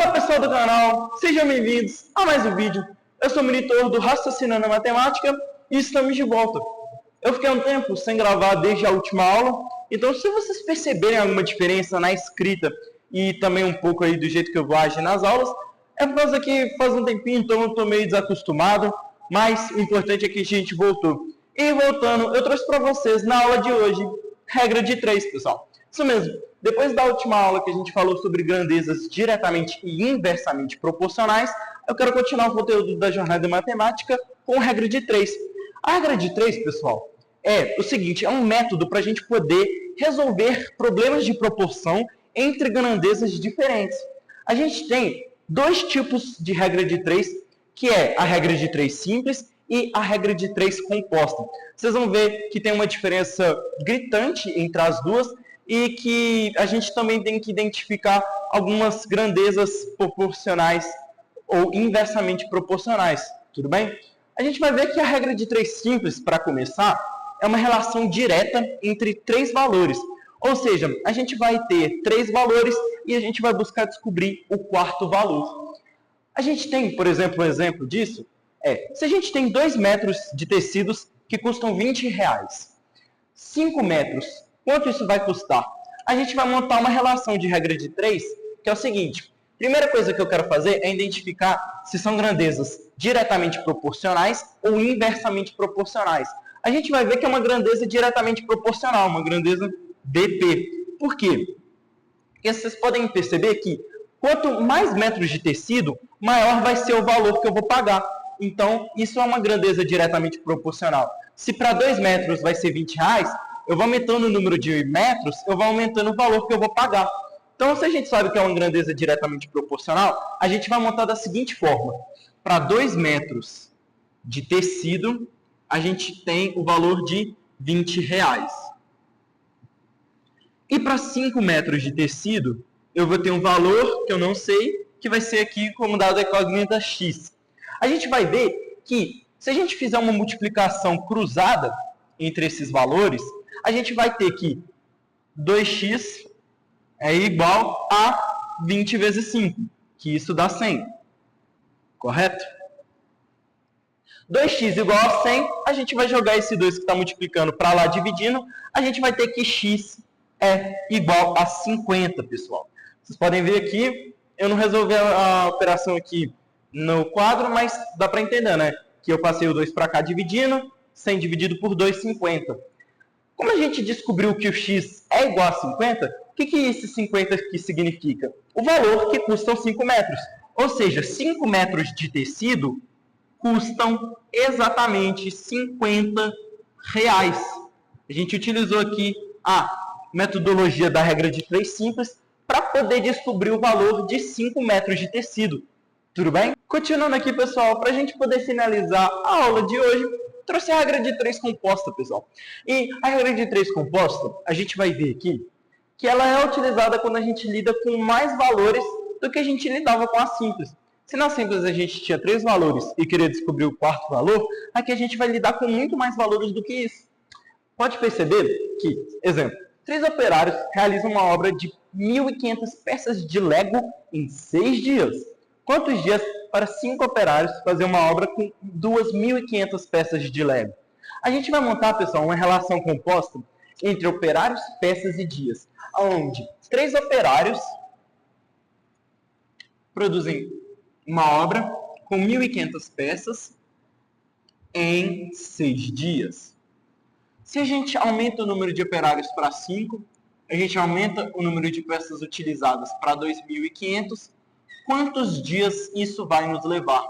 Olá pessoal do canal, sejam bem-vindos a mais um vídeo. Eu sou o monitor do Raciocinando a Matemática e estamos de volta. Eu fiquei um tempo sem gravar desde a última aula, então se vocês perceberem alguma diferença na escrita e também um pouco aí do jeito que eu vou agir nas aulas, é por causa que faz um tempinho, então eu estou meio desacostumado, mas o importante é que a gente voltou. E voltando, eu trouxe para vocês na aula de hoje, regra de 3, pessoal. Isso mesmo, depois da última aula que a gente falou sobre grandezas diretamente e inversamente proporcionais, eu quero continuar o conteúdo da jornada matemática com a regra de 3. A regra de 3, pessoal, é o seguinte, é um método para a gente poder resolver problemas de proporção entre grandezas diferentes. A gente tem dois tipos de regra de 3, que é a regra de 3 simples e a regra de 3 composta. Vocês vão ver que tem uma diferença gritante entre as duas e que a gente também tem que identificar algumas grandezas proporcionais ou inversamente proporcionais, tudo bem? A gente vai ver que a regra de 3 simples, para começar, é uma relação direta entre 3 valores. Ou seja, a gente vai ter 3 valores e a gente vai buscar descobrir o quarto valor. A gente tem, por exemplo, um exemplo disso, se a gente tem 2 metros de tecidos que custam R$20, 5 metros, quanto isso vai custar? A gente vai montar uma relação de regra de 3, que é o seguinte. Primeira coisa que eu quero fazer é identificar se são grandezas diretamente proporcionais ou inversamente proporcionais. A gente vai ver que é uma grandeza diretamente proporcional, uma grandeza BP. Por quê? Porque vocês podem perceber que quanto mais metros de tecido, maior vai ser o valor que eu vou pagar. Então, isso é uma grandeza diretamente proporcional. Se para 2 metros vai ser R$20, eu vou aumentando o número de metros, eu vou aumentando o valor que eu vou pagar. Então, se a gente sabe que é uma grandeza diretamente proporcional, a gente vai montar da seguinte forma. Para 2 metros de tecido, a gente tem o valor de R$20. E para 5 metros de tecido, eu vou ter um valor que eu não sei, que vai ser aqui como dado a incógnita x. A gente vai ver que, se a gente fizer uma multiplicação cruzada entre esses valores, a gente vai ter que 2x é igual a 20 vezes 5, que isso dá 100. Correto? 2x igual a 100, a gente vai jogar esse 2 que está multiplicando para lá, dividindo, a gente vai ter que x é igual a 50, pessoal. Vocês podem ver aqui, eu não resolvi a operação aqui no quadro, mas dá para entender, né? Que eu passei o 2 para cá dividindo, 100 dividido por 2, 50. Como a gente descobriu que o x é igual a 50, o que esse 50 aqui significa? O valor que custam 5 metros. Ou seja, 5 metros de tecido custam exatamente R$50. A gente utilizou aqui a metodologia da regra de 3 simples para poder descobrir o valor de 5 metros de tecido. Tudo bem? Continuando aqui, pessoal, para a gente poder finalizar a aula de hoje, trouxe a regra de 3 composta, pessoal. E a regra de 3 composta, a gente vai ver aqui que ela é utilizada quando a gente lida com mais valores do que a gente lidava com a simples. Se na simples a gente tinha 3 valores e queria descobrir o quarto valor, aqui a gente vai lidar com muito mais valores do que isso. Pode perceber que, exemplo, 3 operários realizam uma obra de 1.500 peças de Lego em 6 dias. Quantos dias para 5 operários fazer uma obra com 2.500 peças de Lego? A gente vai montar, pessoal, uma relação composta entre operários, peças e dias, onde 3 operários produzem uma obra com 1.500 peças em 6 dias. Se a gente aumenta o número de operários para 5, a gente aumenta o número de peças utilizadas para 2.500, quantos dias isso vai nos levar?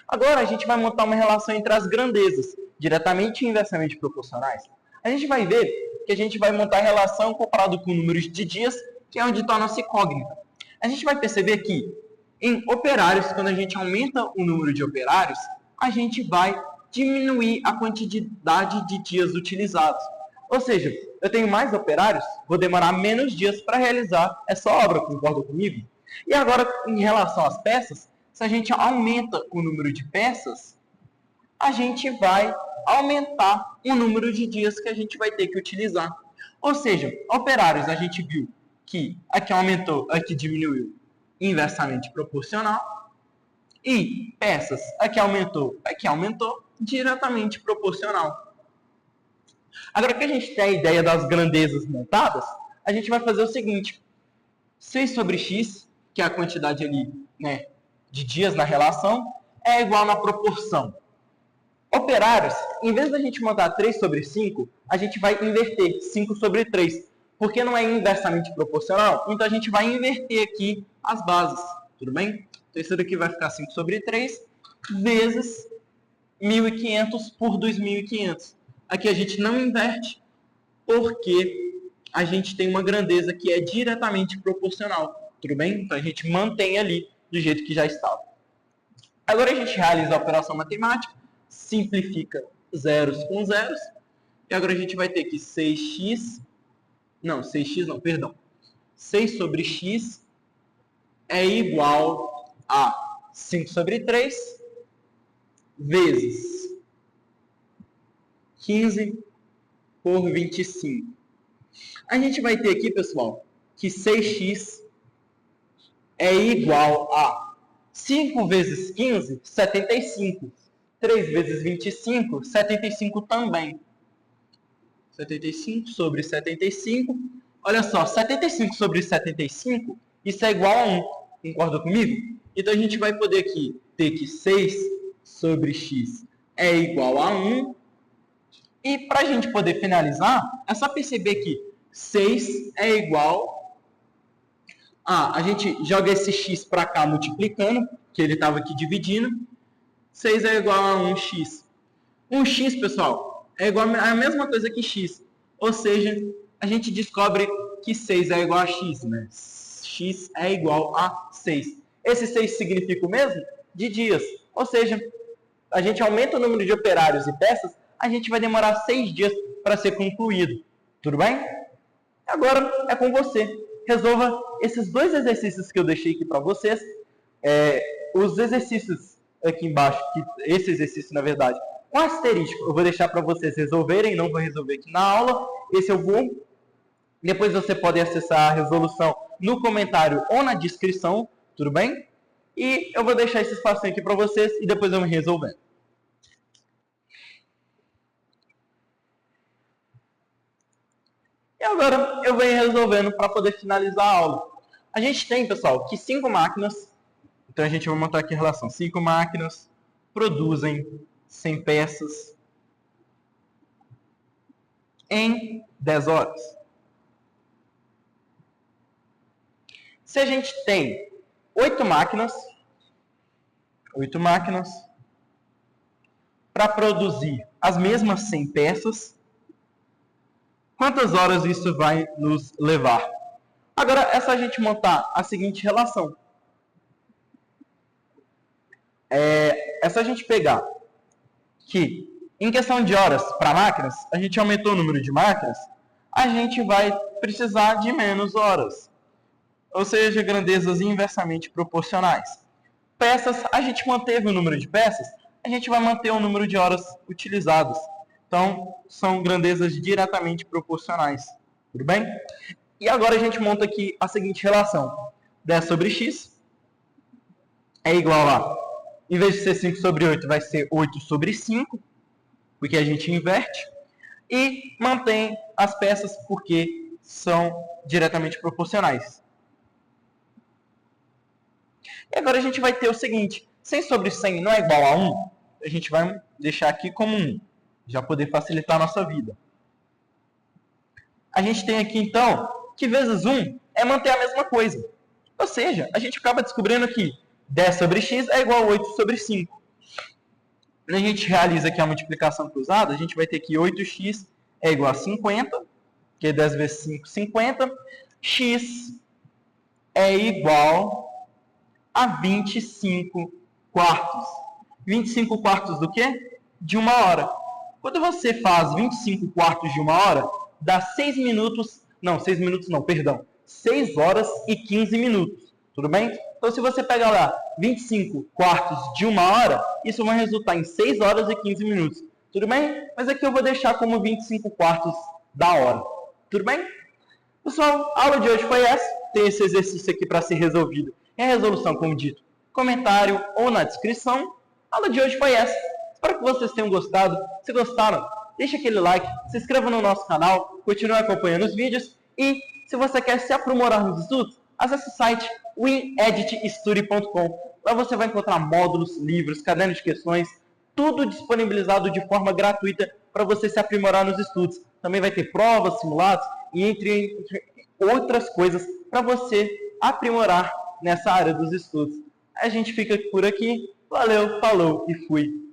Agora a gente vai montar uma relação entre as grandezas, diretamente e inversamente proporcionais. A gente vai ver que a gente vai montar a relação comparado com números de dias, que é onde torna-se incógnita. A gente vai perceber que em operários, quando a gente aumenta o número de operários, a gente vai diminuir a quantidade de dias utilizados. Ou seja, eu tenho mais operários, vou demorar menos dias para realizar essa obra, concordam comigo? E agora, em relação às peças, se a gente aumenta o número de peças, a gente vai aumentar o número de dias que a gente vai ter que utilizar. Ou seja, operários, a gente viu que aqui aumentou, aqui diminuiu. inversamente proporcional. E peças, aqui aumentou, diretamente proporcional. Agora que a gente tem a ideia das grandezas montadas, a gente vai fazer o seguinte. 6 sobre x, que é a quantidade ali, né, de dias na relação, é igual na proporção. Operários, em vez da gente montar 3 sobre 5, a gente vai inverter 5 sobre 3. Porque não é inversamente proporcional, então a gente vai inverter aqui as bases. Tudo bem? Então isso daqui vai ficar 5 sobre 3 vezes 1.500 por 2.500. Aqui a gente não inverte, porque a gente tem uma grandeza que é diretamente proporcional. Tudo bem? Então a gente mantém ali do jeito que já estava. Agora a gente realiza a operação matemática, simplifica zeros com zeros, e agora a gente vai ter que 6 sobre x é igual a 5 sobre 3 vezes 15 por 25. A gente vai ter aqui, pessoal, que 6x é igual a 5 vezes 15, 75. 3 vezes 25, 75 também. 75 sobre 75. Olha só, 75 sobre 75, isso é igual a 1. Concorda comigo? Então a gente vai poder aqui ter que 6 sobre x é igual a 1. E para a gente poder finalizar, é só perceber que 6 é igual a gente joga esse x para cá multiplicando, que ele estava aqui dividindo. 6 é igual a 1x. 1x, pessoal, é igual a mesma coisa que x. Ou seja, a gente descobre que 6 é igual a x, né? X é igual a 6. Esse 6 significa o mesmo? De dias. Ou seja, a gente aumenta o número de operários e peças, a gente vai demorar 6 dias para ser concluído. Tudo bem? Agora é com você. Resolva esses 2 exercícios que eu deixei aqui para vocês. Os exercícios aqui embaixo, esse exercício, na verdade, com asterisco, eu vou deixar para vocês resolverem, não vou resolver aqui na aula. Esse eu vou. Depois você pode acessar a resolução no comentário ou na descrição, tudo bem? E eu vou deixar esse espacinho aqui para vocês e depois eu me resolvendo. E agora eu venho resolvendo para poder finalizar a aula. A gente tem, pessoal, que 5 máquinas, então a gente vai montar aqui a relação. 5 máquinas produzem 100 peças em 10 horas. Se a gente tem 8 máquinas para produzir as mesmas 100 peças, quantas horas isso vai nos levar? Agora é só a gente montar a seguinte relação. É só a gente pegar que, em questão de horas para máquinas, a gente aumentou o número de máquinas, a gente vai precisar de menos horas. Ou seja, grandezas inversamente proporcionais. Peças, a gente manteve o número de peças, a gente vai manter o número de horas utilizadas. Então, são grandezas diretamente proporcionais. Tudo bem? E agora a gente monta aqui a seguinte relação. 10 sobre x é igual a, em vez de ser 5 sobre 8, vai ser 8 sobre 5, porque a gente inverte. E mantém as peças porque são diretamente proporcionais. E agora a gente vai ter o seguinte. 100 sobre 100 não é igual a 1? A gente vai deixar aqui como 1. Já poder facilitar a nossa vida. A gente tem aqui, então, que vezes 1 é manter a mesma coisa. Ou seja, a gente acaba descobrindo que 10 sobre x é igual a 8 sobre 5. Quando a gente realiza aqui a multiplicação cruzada, a gente vai ter que 8x é igual a 50, que é 10 vezes 5, 50. X é igual a 25 quartos. 25 quartos do quê? De 1 hora. Quando você faz 25 quartos de 1 hora, dá 6 horas e 15 minutos. Tudo bem? Então, se você pegar lá 25 quartos de 1 hora, isso vai resultar em 6 horas e 15 minutos. Tudo bem? Mas aqui eu vou deixar como 25 quartos da hora. Tudo bem? Pessoal, a aula de hoje foi essa. Tem esse exercício aqui para ser resolvido E a resolução, como dito, comentário ou na descrição. A aula de hoje foi essa. Espero que vocês tenham gostado. Se gostaram, deixe aquele like, se inscreva no nosso canal, continue acompanhando os vídeos e, se você quer se aprimorar nos estudos, acesse o site wineditstudy.com. Lá você vai encontrar módulos, livros, cadernos de questões, tudo disponibilizado de forma gratuita para você se aprimorar nos estudos. Também vai ter provas, simulados e entre outras coisas para você aprimorar nessa área dos estudos. A gente fica por aqui. Valeu, falou e fui!